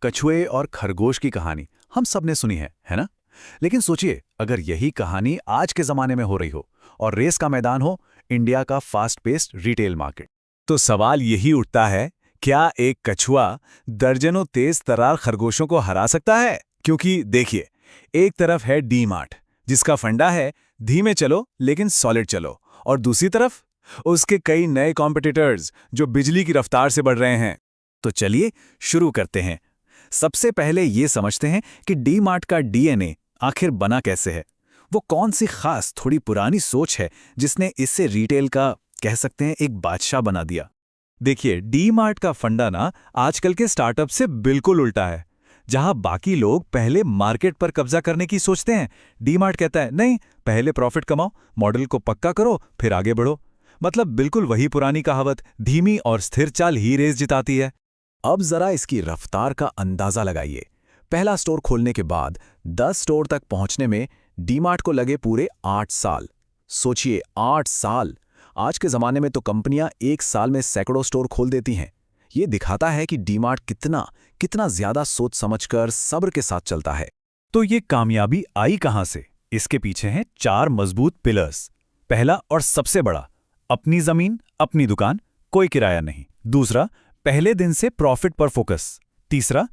कछुए और खरगोश की कहानी हम सब ने सुनी है ना? लेकिन सोचिए, अगर यही कहानी आज के जमाने में हो रही हो और रेस का मैदान हो, इंडिया का फास्ट पेस्ड रिटेल मार्केट, तो सवाल यही उठता है, क्या एक कछुआ दर्जनों तेज तर्रार खरगोशों को हरा सकता है? क्योंकि देखिए, एक तरफ है डी मार्ट, जिसका फंडा है धीमे चलो लेकिन सॉलिड चलो, और दूसरी तरफ उसके कई नए कॉम्पिटिटर्स जो बिजली की रफ्तार से बढ़ रहे हैं। तो चलिए शुरू करते हैं। सबसे पहले ये समझते हैं कि डी मार्ट का डीएनए आखिर बना कैसे है। वो कौन सी खास थोड़ी पुरानी सोच है जिसने इससे रिटेल का, कह सकते हैं, एक बादशाह बना दिया। देखिए, डी मार्ट का फंडा ना आजकल के स्टार्टअप से बिल्कुल उल्टा है। जहां बाकी लोग पहले मार्केट पर कब्जा करने की सोचते हैं, डी मार्ट कहता है नहीं, पहले प्रॉफिट कमाओ, मॉडल को पक्का करो, फिर आगे बढ़ो। मतलब बिल्कुल वही पुरानी कहावत, धीमी और स्थिर चाल ही रेस जिताती है। अब जरा इसकी रफ्तार का अंदाजा लगाइए। पहला स्टोर खोलने के बाद 10 स्टोर तक पहुंचने में डीमार्ट को लगे पूरे 8 साल। सोचिए, 8 साल! आज के जमाने में तो कंपनियां एक साल में सैकड़ों स्टोर खोल देती हैं। ये दिखाता है कि डीमार्ट कितना कितना ज्यादा सोच समझकर सब्र के साथ चलता है। तो ये कामयाबी आई कहां से? इसके पीछे हैं 4 मजबूत पिलर्स। पहला और सबसे बड़ा, अपनी जमीन, अपनी दुकान, कोई किराया नहीं। दूसरा, पहले दिन से प्रॉफिट पर फोकस। तीसरा,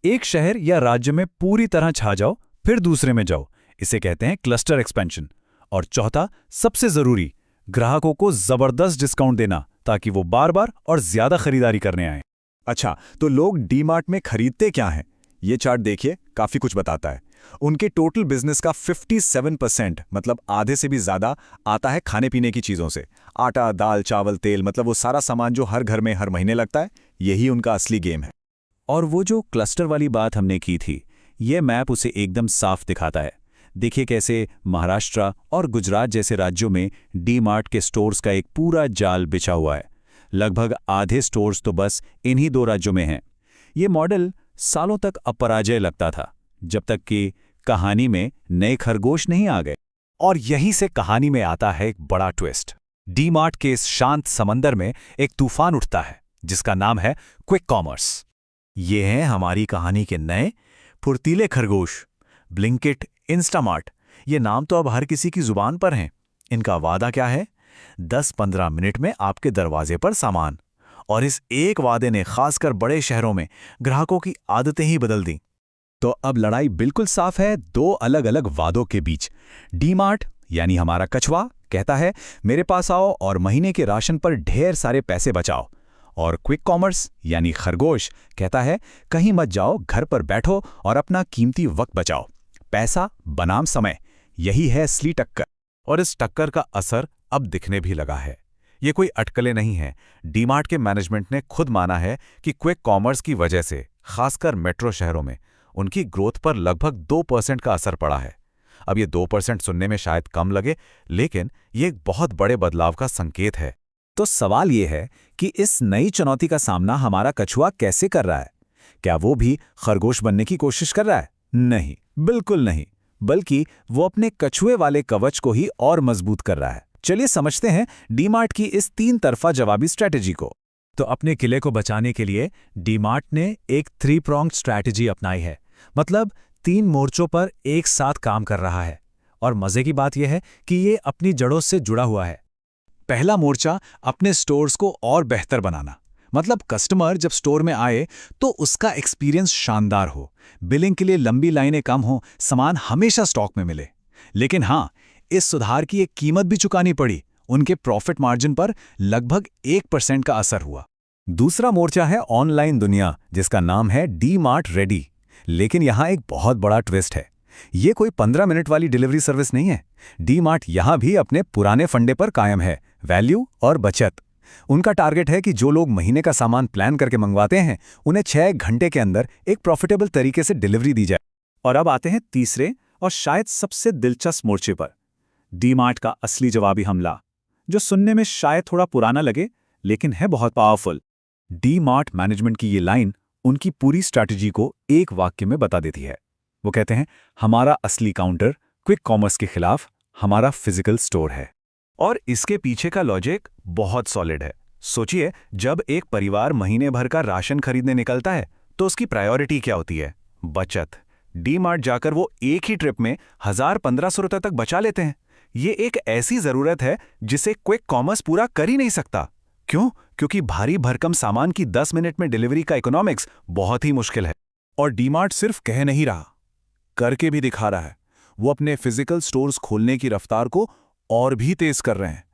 एक शहर या राज्य में पूरी तरह छा जाओ, फिर दूसरे में जाओ, इसे कहते हैं क्लस्टर एक्सपेंशन। और चौथा, सबसे जरूरी, ग्राहकों को जबरदस्त डिस्काउंट देना ताकि वो बार बार और ज्यादा खरीदारी करने आए। अच्छा, तो लोग डीमार्ट में खरीदते क्या हैं? ये चार्ट देखिए, काफी कुछ बताता है। उनके टोटल बिजनेस का 57%, मतलब आधे से भी ज्यादा, आता है खाने पीने की चीजों से। आटा, दाल, चावल, तेल, मतलब वो सारा सामान जो हर घर में हर महीने लगता है, यही उनका असली गेम है। और वो जो क्लस्टर वाली बात हमने की थी, ये मैप उसे एकदम साफ दिखाता है। देखिए कैसे महाराष्ट्र और गुजरात जैसे राज्यों में डीमार्ट के स्टोर्स का एक पूरा जाल बिछा हुआ है। लगभग आधे स्टोर्स तो बस इन्हीं 2 राज्यों में हैं। ये मॉडल सालों तक अपराजय लगता था, जब तक कि कहानी में नए खरगोश नहीं आ गए। और यहीं से कहानी में आता है एक बड़ा ट्विस्ट। डीमार्ट के इस शांत समंदर में एक तूफान उठता है, जिसका नाम है क्विक कॉमर्स। ये हैं हमारी कहानी के नए फुर्तीले खरगोश, ब्लिंकिट, इंस्टामार्ट। ये नाम तो अब हर किसी की जुबान पर हैं। इनका वादा क्या है? 10-15 मिनट में आपके दरवाजे पर सामान। और इस एक वादे ने खासकर बड़े शहरों में ग्राहकों की आदतें ही बदल दी। तो अब लड़ाई बिल्कुल साफ है 2 अलग अलग वादों के बीच। डीमार्ट, यानी हमारा कछुआ, कहता है मेरे पास आओ और महीने के राशन पर ढेर सारे पैसे बचाओ। और क्विक कॉमर्स, यानी खरगोश, कहता है कहीं मत जाओ, घर पर बैठो और अपना कीमती वक्त बचाओ। पैसा बनाम समय, यही है असली टक्कर। और इस टक्कर का असर अब दिखने भी लगा है। ये कोई अटकलें नहीं है। डीमार्ट के मैनेजमेंट ने खुद माना है कि क्विक कॉमर्स की वजह से, खासकर मेट्रो शहरों में, उनकी ग्रोथ पर लगभग 2% का असर पड़ा है। अब ये 2% सुनने में शायद कम लगे, लेकिन ये एक बहुत बड़े बदलाव का संकेत है। तो सवाल ये है कि इस नई चुनौती का सामना हमारा कछुआ कैसे कर रहा है? क्या वो भी खरगोश बनने की कोशिश कर रहा है? नहीं, बिल्कुल नहीं, बल्कि वो अपने कछुए वाले कवच को ही और मजबूत कर रहा है। चलिए समझते हैं डीमार्ट की इस 3 तरफा जवाबी स्ट्रैटेजी को। तो अपने किले को बचाने के लिए डीमार्ट ने एक 3 pronged स्ट्रैटेजी अपनाई है। मतलब 3 मोर्चों पर एक साथ काम कर रहा है। और मजे की बात यह है कि ये अपनी जड़ों से जुड़ा हुआ है। पहला मोर्चा, अपने स्टोर्स को और बेहतर बनाना। मतलब कस्टमर जब स्टोर में आए तो उसका एक्सपीरियंस शानदार हो, बिलिंग के लिए लंबी लाइनें कम हो, सामान हमेशा स्टॉक में मिले। लेकिन हाँ, इस सुधार की एक कीमत भी चुकानी पड़ी। उनके प्रॉफिट मार्जिन पर लगभग 1% का असर हुआ। दूसरा मोर्चा है ऑनलाइन दुनिया, जिसका नाम है डीमार्ट रेडी। लेकिन यहाँ एक बहुत बड़ा ट्विस्ट है। ये कोई 15 मिनट वाली डिलीवरी सर्विस नहीं है। डीमार्ट यहाँ भी अपने पुराने फंडे पर कायम है, वैल्यू और बचत। उनका टारगेट है कि जो लोग महीने का सामान प्लान करके मंगवाते हैं, उन्हें 6 घंटे के अंदर एक प्रॉफिटेबल तरीके से डिलीवरी दी जाए। और अब आते हैं तीसरे और शायद सबसे दिलचस्प मोर्चे पर, डीमार्ट का असली जवाबी हमला, जो सुनने में शायद थोड़ा पुराना लगे, लेकिन है बहुत पावरफुल। डीमार्ट मैनेजमेंट की ये लाइन उनकी पूरी स्ट्रैटेजी को एक वाक्य में बता देती है। वो कहते हैं, हमारा असली काउंटर क्विक कॉमर्स के खिलाफ हमारा फिजिकल स्टोर है। और इसके पीछे का लॉजिक बहुत सॉलिड है। सोचिए, जब एक परिवार महीने भर का राशन खरीदने निकलता है, तो उसकी प्रायोरिटी क्या होती है? बचत। डी-मार्ट जाकर वो एक ही ट्रिप में 1000-1500 रुपए तक बचा लेते हैं। ये एक ऐसी जरूरत है जिसे क्विक कॉमर्स पूरा कर ही नहीं सकता। क्यों? क्योंकि भारी भरकम सामान की 10 मिनट में डिलीवरी का इकोनॉमिक्स बहुत ही मुश्किल है। और डीमार्ट सिर्फ कह नहीं रहा, करके भी दिखा रहा है। वो अपने फिजिकल स्टोर्स खोलने की रफ्तार को और भी तेज कर रहे हैं।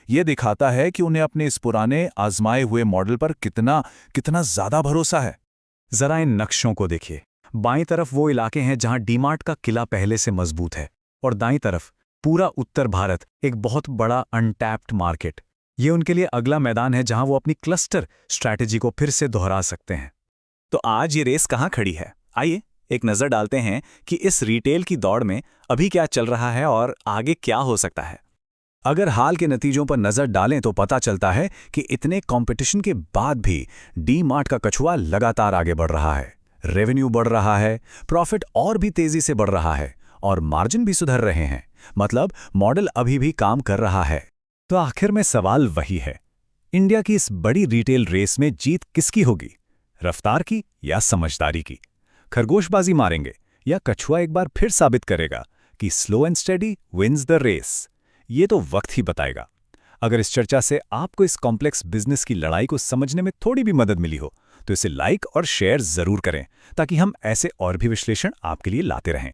ये दिखाता है कि उन्हें अपने इस पुराने आजमाए हुए मॉडल पर कितना कितना ज्यादा भरोसा है। जरा इन नक्शों को देखिए। बाईं तरफ वो इलाके हैं जहां डीमार्ट का किला पहले से मजबूत है, और दाईं तरफ पूरा उत्तर भारत, एक बहुत बड़ा अनटैप्ड मार्केट। ये उनके लिए अगला मैदान है जहां वो अपनी क्लस्टर स्ट्रैटेजी को फिर से दोहरा सकते हैं। तो आज ये रेस कहां खड़ी है? आइए एक नजर डालते हैं कि इस रिटेल की दौड़ में अभी क्या चल रहा है और आगे क्या हो सकता है। अगर हाल के नतीजों पर नजर डालें तो पता चलता है कि इतने कंपटीशन के बाद भी डी-मार्ट का कछुआ लगातार आगे बढ़ रहा है। रेवेन्यू बढ़ रहा है, प्रॉफिट और भी तेजी से बढ़ रहा है, और मार्जिन भी सुधर रहे हैं। मतलब मॉडल अभी भी काम कर रहा है। तो आखिर में सवाल वही है, इंडिया की इस बड़ी रिटेल रेस में जीत किसकी होगी? रफ्तार की या समझदारी की? खरगोशबाजी मारेंगे या कछुआ एक बार फिर साबित करेगा कि slow and steady wins the race? ये तो वक्त ही बताएगा। अगर इस चर्चा से आपको इस कॉम्प्लेक्स बिजनेस की लड़ाई को समझने में थोड़ी भी मदद मिली हो, तो इसे लाइक और शेयर जरूर करें, ताकि हम ऐसे और भी विश्लेषण आपके लिए लाते रहें।